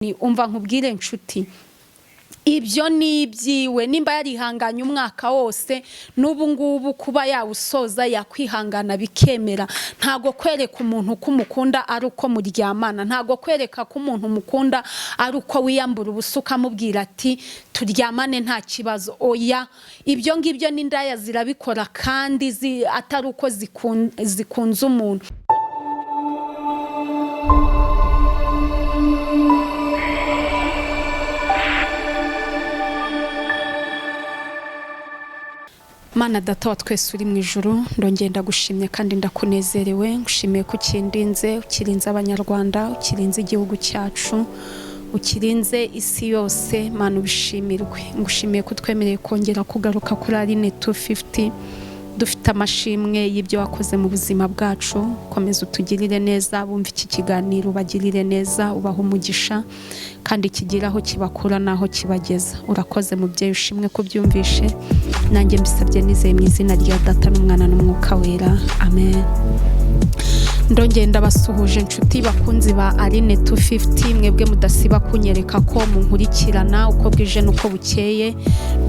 ni umva nkubwire nshuti ibyo ni ibyiwe nimba yarihanganye umwaka wose n'ubu ngubu kuba yawusoza yakwihangana bikemera ntago kwereka umuntu kumukunda ari uko muryamana ntago kwereka ko umuntu mukunda ari uko wiyambura ubusuka mubwira ati turyamane nta kibazo oya ibyo ngibyo n'indaya zirabikora kandi atari uko zikunze umuntu. Mana data wa twese uri mu ijuru ndongeye ndagushimye kandi ndakunezerewe ngushimiye ko ukindinze ukirinze abanyarwanda ukirinze igihugu cyacu ukirinze isi yose Mana ubishimirwe ngushimiye ko twemereye kongera kugaruka kuri Aline 250 dufite amashimwe y'ibyo wakoze mu buzima bwacu komeza utugirire neza bumva iki kiganiro bagirire neza ubaho umugisha kandi kigiraho kibakura naho kibageza urakoze mu byo ushimwe ko byumvishe nanjye mbisabye nizeye mu izina rya Data n'Umwana n'Umwuka wera amen. Ndongeye ndabasuhuje inshuti bakunzi ba Aline 250 mwebwe mudasiba kunyereka ko munkurikirana uko bwije nuko bukeye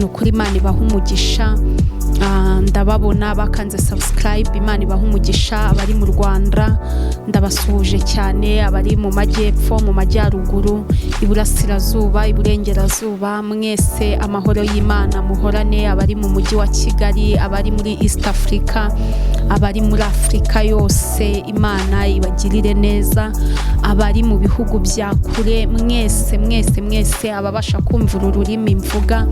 nukuri Imana ibaha umugisha. Ndababona bakanze subscribe Imana ibaha umugisha abari mu Rwanda ndabasuhuje cyane abari mu majyepfo mu majyaruguru iburasirazuba iburengerazuba mwese amahoro y'Imana muhorane abari mu mujyi wa Kigali abari muri East Africa abari muri Afrika yose Imana ibagirire neza abari mu bihugu bya kure mwese ababasha kumva ururimi mvuga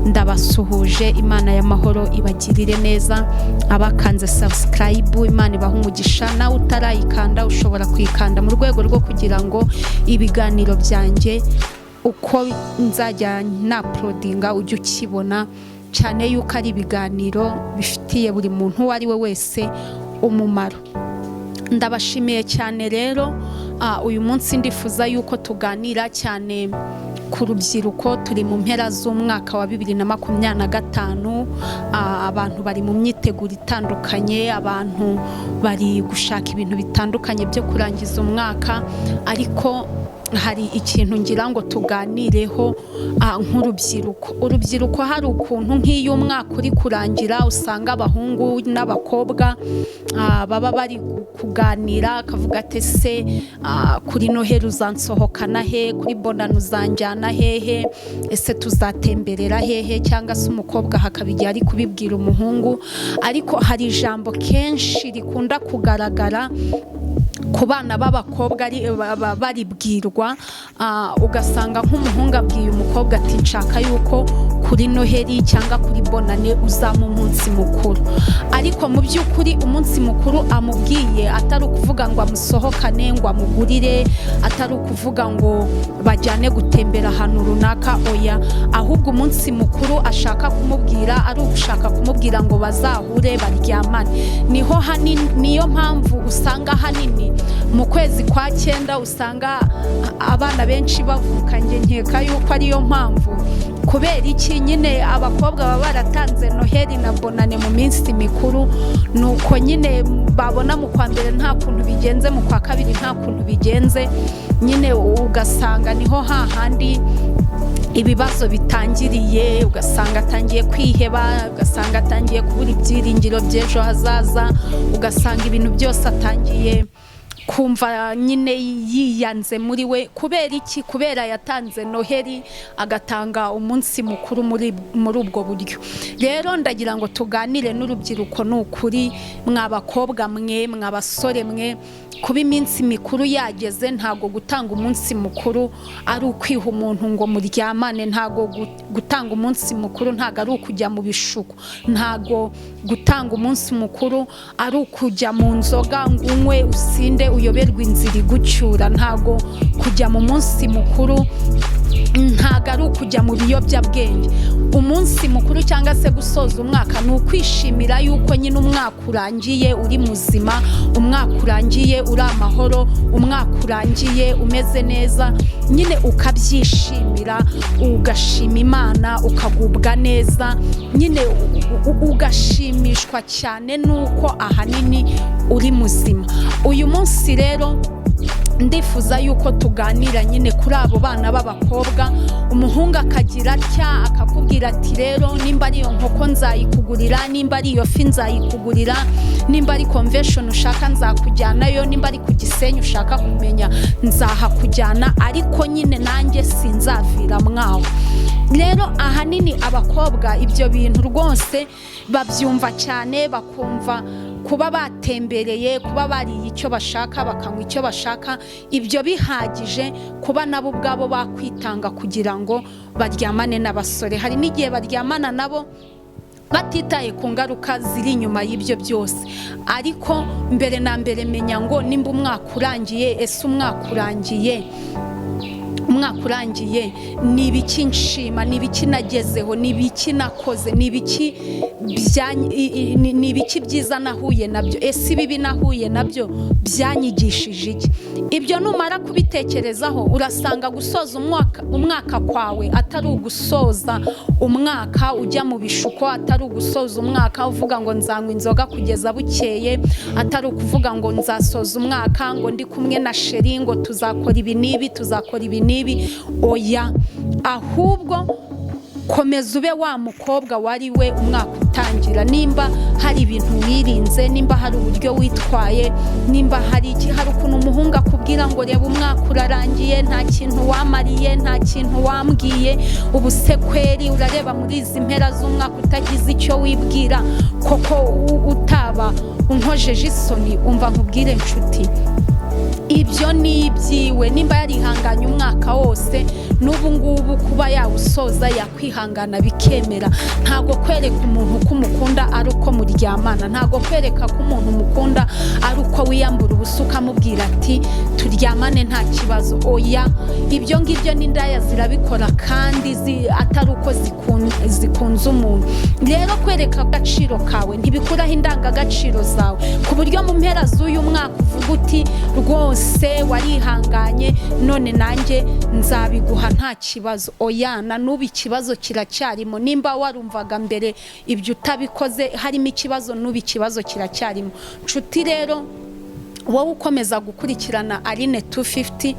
ndabasuhuje Imana y'amahoro ibagirire neza abakanze subscribe Imana ibaha umugisha nawe utarayikanda ushobora kwikanda mu rwego rwo kugira ngo ibiganiro byanjye uko nzajya na uploadinga ujye ukibona cyane yuko ari ibiganiro bifitiye buri muntu uwo ari we wese umumaro. Ndabashimiye cyane rero uyu munsi ndifuza yuko tuganira cyane ku rubyiruko turi mu mpera z'umwaka wa 2025 abantu bari mu myiteguro itandukanye abantu bari gushaka ibintu bitandukanye byo kurangiza umwaka ariko hari ikintu ngira ngo tuganireho nk'urubyiruko urubyiruko hari ukuntu nk'iyo umwaka uri kurangira usanga abahungu n'abakobwa baba bari kuganira akavuga ati se kuri Noheri uzansohokana he kuri Bonane uzanjyana hehe ese tuzatemberera hehe cyangwa se umukobwa hakabijya ari kubibwira umuhungu ariko hari ijambo kenshi rikunda kugaragara ku bana b'abakobwa baribwirwa ugasanga nk'umuhungu abwiye umukobwa ati nshaka yuko kuri Noheri cyangwa kuri Bonane uzama umunsi mukuru ariko mu by'ukuri umunsi mukuru amubwiye atari ukuvuga ngo amusohokane ngo amugurire atari ukuvuga ngo bajyane gutembera ahantu runaka oya ahubwo umunsi mukuru ashaka kumubwira ari ugushaka kumubwira ngo bazahure baryamane niyo mpamvu usanga hanini mu kwezi kwa 9 usanga abana benshi bavukanye nkeka yuko ariyo mpamvu kubera iki nyine abakobwa baba baratanze Noheri na Bonane mu minsi mikuru nuko nyine babona mu kwa mbere nta kuntu bigenze mu kwa kabiri nta kuntu bigenze nyine ugasanga niho hahandi ibibazo bitangiriye ugasanga atangiye kwiheba ugasanga atangiye kubura ibyiringiro by'ejo hazaza ugasanga ibintu byose atangiye kumva nyine yiyanze muri we kubera iki kubera yatanze Noheri agatanga umunsi mukuru muri ubwo buryo rero ndagira ngo tuganire n'urubyiruko n'ukuri mwabakobwa mwe mwabasore mwe kuba iminsi mikuru yageze ntago gutanga umunsi mukuru ari ukwiha umuntu ngo muryamane ntago gutanga umunsi mukuru ntago ari ukujya mu bishuko ntago gutanga umunsi mukuru ari ukujya mu nzoga ngo unywe usinde uyoberwa inzira igucyura ntago kujya mu munsi mukuru ntago ari ukujya mu biyobyabwenge umunsi mukuru cyangwa se gusoza umwaka ni ukwishimira yuko nyine umwaka urangiye uri muzima umwaka urangiye uri amahoro umwaka urangiye umeze neza nyine ukabyishimira ugashima Imana ukagubwa neza nyine ugashimishwa cyane nuko ahanini uri muzima uyu munsi rero ndifuza yuko tuganira nyine kuri abo bana b'abakobwa. Umuhungu akagira atya akakubwira ati rero nimba ari iyo nkoko nzayikugurira, nimba ari iyo fi nzayikugurira, nimba ari convention ushaka nzakujyanayo, nimba ari ku Gisenyi ushaka kumenya nzahakujyana, ariko nyine nanjye sinzavira mwaho. Rero ahanini abakobwa ibyo bintu rwose babyumva cyane, bakumva kuba batembereye, kuba bariye icyo bashaka, bakanywa icyo bashaka, ibyo bihagije kuba nabo ubwabo bakwitanga kugira ngo baryamane n'abasore. Hari n'igihe baryamana nabo batitaye ku ngaruka ziri inyuma y'ibyo byose. Ariko mbere na mbere menya ngo nimba umwaka urangiye, ese umwaka urangiye ni ibiki nshima, ni ibiki nagezeho, ni ibiki nakoze, ni ibiki byiza nahuye nabyo, ese ibibi nahuye nabyo byanyigishije iki? Ibyo numara kubitekerezaho urasanga gusoza umwaka kwawe atari ugusoza umwaka ujya mu bishuko, atari ugusoza umwaka uvuga ngo nzanywa inzoga kugeza bukeye, atari ukuvuga ngo nzasoza umwaka ngo ndi kumwe na sheri ngo tuzakora ibi n'ibi, tuzakora ibi n'ibi. Oya, ahubwo komeza ube wa mukobwa wari we umwaka utangira. Nimba hari ibintu wirinze, nimba hari uburyo witwaye, nimba hari ukuntu umuhungu akubwira ngo reba umwaka urarangiye, nta kintu wamariye, nta kintu wambwiye, ubusekweri urareba muri izi mpera z'umwaka utagize icyo wibwira, koko utaba unkojeje isoni. Umva nkubwire nshuti, ibyo ni ibyiwe. Nimba yarihanganye umwaka wose, n'ubu ngubu kuba yawusoza yakwihangana bikemera. Ntago kwereka umuntu ko umukunda ari uko muryamana, ntago kwereka ko umuntu umukunda ari uko wiyambura ubusa ukamubwira ati turyamane nta kibazo. Oya, ibyo ngibyo n'indaya zirabikora kandi atari uko zikunze umuntu. Rero kwereka agaciro kawe ntibikuraho indangagaciro zawe, ku buryo mu mpera z'uyu mwaka uvuga uti rwose warihanganye, none nanjye nzabiguha nta kibazo. Oya, na n'ubu ikibazo kiracyarimo. Nimba warumvaga mbere ibyo utabikoze harimo ikibazo, n'ubu ikibazo kiracyarimo. Nshuti rero, wowe ukomeza gukurikirana Aline 250,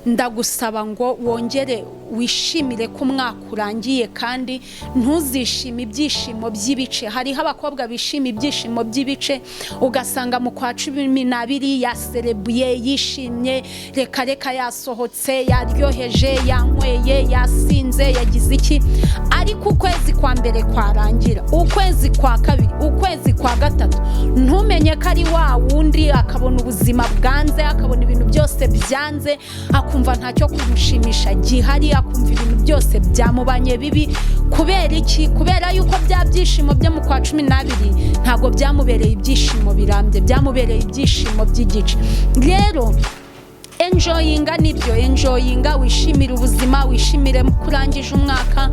ndagusaba ngo wongere wishimire ko umwaka urangiye kandi ntuzishime ibyishimo by'ibice. Hariho abakobwa bishima ibyishimo by'ibice, ugasanga mu kwa 12 yaserebuye, yishimye, reka yasohotse, yaryoheje, yanyweye, yasinze, yagize iki. Ariko ukwezi kwa mbere kwarangira, ukwezi kwa kabiri, ukwezi kwa gatatu, ntumenye ko ari wa wundi, akabona ubuzima bwanze, akabona ibintu byose byanze, akumva ntacyo kumushimisha gihari, akumva ibintu byose byamubanye bibi. Kubera iki? Kubera yuko bya byishimo byo mu kwa 12 ntago byamubereye ibyishimo birambye, byamubereye ibyishimo by'igice. Rero enjoyinga nibyo, enjoyinga, wishimire ubuzima, wishimire kurangije umwaka,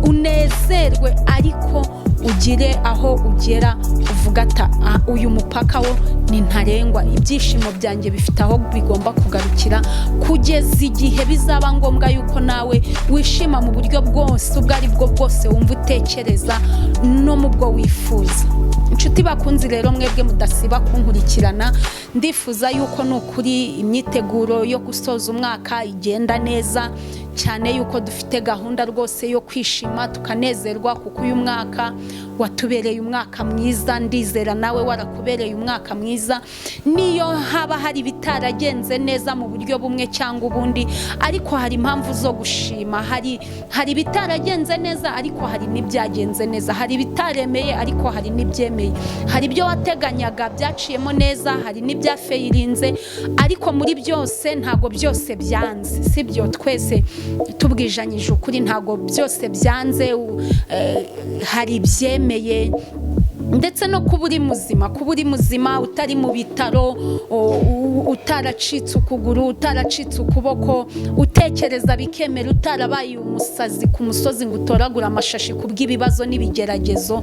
unezerwe, ariko ugire aho ugera uvuga ati uyu mupaka wo ni ntarengwa, ibyishimo byanjye bifite aho bigomba kugarukira, kugeza igihe bizaba ngombwa yuko nawe wishima mu buryo bwose ubwo ari bwo bwose wumva utekereza no mu bwo wifuza. Inshuti bakunzi rero, mwebwe mudasiba kunkurikirana, ndifuza yuko nukuri imyiteguro yo gusoza umwaka igenda neza cyane, yuko dufite gahunda rwose yo kwishima tukanezerwa, kuko uyu mwaka watubereye umwaka mwiza. Ndizera nawe warakubereye umwaka mwiza, niyo haba hari bitaragenze neza mu buryo bumwe cyangwa ubundi, ariko hari impamvu zo gushima. Hari bitaragenze neza, ariko hari n'ibyagenze neza. Hari bitaremeye, ariko hari n'ibyemeye. Hari ibyo wateganyaga byaciyemo neza, hari n'ibyafeyirinze, ariko muri byose ntago byose byanze, sibyo? Twese tubwijanyije ukuri, ntago byose byanze, hari ibyemeye. Ndetse no kuba uri muzima, utari mu bitaro, utaracitse ukuguru, utaracitse ukuboko, utekereza bikemera, utarabaye umusazi ku musozi ngo utoragura amashashi kubw'ibibazo n'ibigeragezo,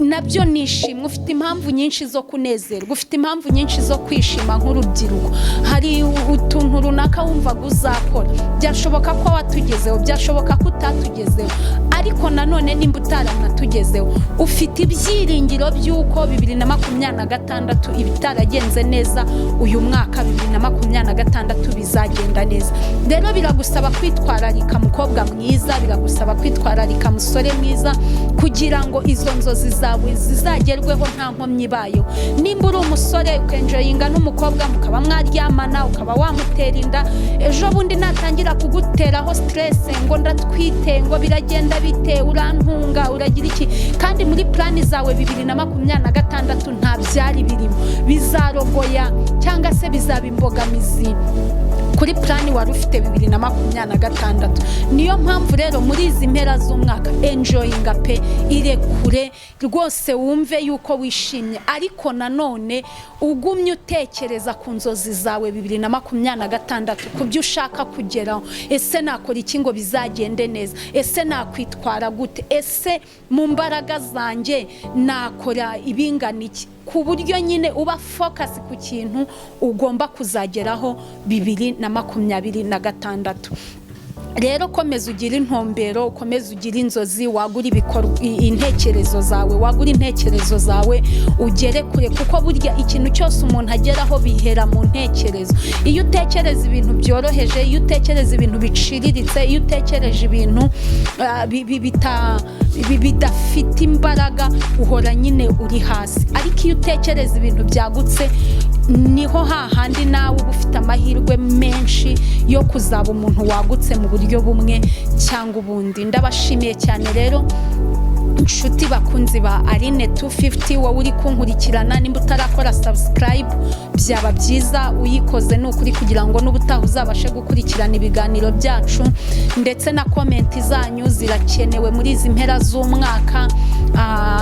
nabyo nishimwe. Ufite impamvu nyinshi zo kunezerwa, ufite impamvu nyinshi zo kwishima nk'urubyiruko. Hari utuntu runaka wumvaga uzakora, byashoboka ko watugezeho, byashoboka ko utatugezeho, ariko nanone nimba utaranatugezeho, ufite ibyiringiro ibyiringiro by'uko 2026 ibitaragenze neza uyu mwaka 2026 bizagenda neza. Rero biragusaba kwitwararika mukobwa mwiza, biragusaba kwitwararika musore mwiza, kugira ngo izo nzozi zawe zizagerweho nta nkomyi bayo. Nimba uri umusore ukenjoyinga n'umukobwa mukaba mwaryamana, ukaba wamutera inda, ejo bundi natangira kuguteraho stress ngo ndatwite, ngo biragenda bite, urantunga, uragira iki, kandi muri plani zawe 2026 nta byari birimo, bizarogoya cyangwa se bizaba imbogamizi kuri plani wari ufite 2026. Niyo mpamvu rero muri izi mpera z'umwaka enjoyinga pe, irekure rwose, wumve yuko wishimye, ariko nanone ugumye utekereza ku nzozi zawe 2026, kubyo ushaka kugeraho. Ese nakora iki ngo bizagende neza? Ese nakwitwara gute? Ese mu mbaraga zanjye nakora ibingana iki? Ku buryo nyine uba focus ku kintu ugomba kuzageraho 2026. Rero komeza ugira intumbero, komeza ugira inzozi, wagura intekerezo zawe, ugere kure, kuko burya ikintu cyose umuntu ageraho bihera mu ntekerezo. Iyo utekereza ibintu byoroheje, iyo utekereza ibintu biciriritse, iyo utekereje ibintu bidafite imbaraga, uhora nyine uri hasi. Ariko iyo utekereza ibintu byagutse, niho hahandi nawe uba ufite amahirwe menshi yo kuzaba umuntu wagutse mu buryo bumwe cyangwa ubundi. Ndabashimiye cyane rero inshuti bakunzi ba Aline 250, wowe uri kunkurikirana, nimba utarakora subscribe byaba byiza uyikoze, n'ukuri kugira ngo n'ubutaha uzabashe gukurikirana ibiganiro byacu, ndetse na comment zanyu zirakenewe muri izi mpera z'umwaka,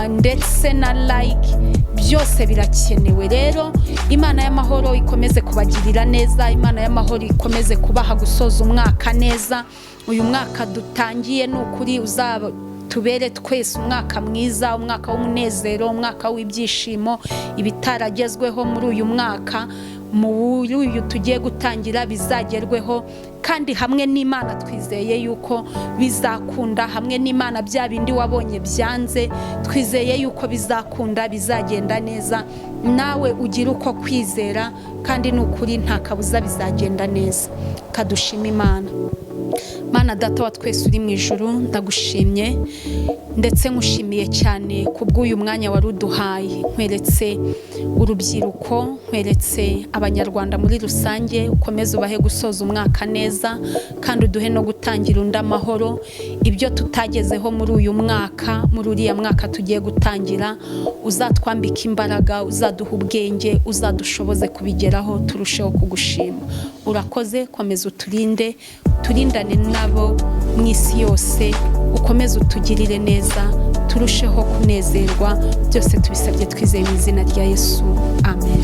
ndetse na like, byose birakenewe. Rero Imana y'amahoro ikomeze kubagirira neza, Imana y'amahoro ikomeze kubaha gusoza umwaka neza. Uyu mwaka dutangiye n'ukuri uzaba tubere twese umwaka mwiza, umwaka w'umunezero, umwaka w'ibyishimo, ibitaragezweho muri uyu mwaka, muri uyu tugiye gutangira bizagerweho, kandi hamwe n'Imana twizeye yuko bizakunda. Hamwe n'Imana bya bindi wabonye byanze, twizeye yuko bizakunda, bizagenda neza. Nawe ugira uko kwizera, kandi n'ukuri nta kabuza bizagenda neza. Kadushima Imana. Mana data wa twese uri mu ijuru, ndagushimye ndetse nkushimiye cyane kubw'uyu mwanya waruduhaye. Nkweretse urubyiruko, nkweretse abanyarwanda muri rusange, ukomeze ubahe gusoza umwaka neza, kandi uduhe no gutangira undi amahoro. Ibyo tutagezeho muri uyu mwaka, muri uriya mwaka tugiye gutangira, uzatwambika imbaraga, uzaduha ubwenge, uzadushoboze kubigeraho, turusheho kugushima. Urakoze, komeza uturinde, turindane nabo mu isi yose, ukomeze utugirire neza, turusheho kunezerwa. Byose tubisabye twizeye mu izina rya Yesu, amen.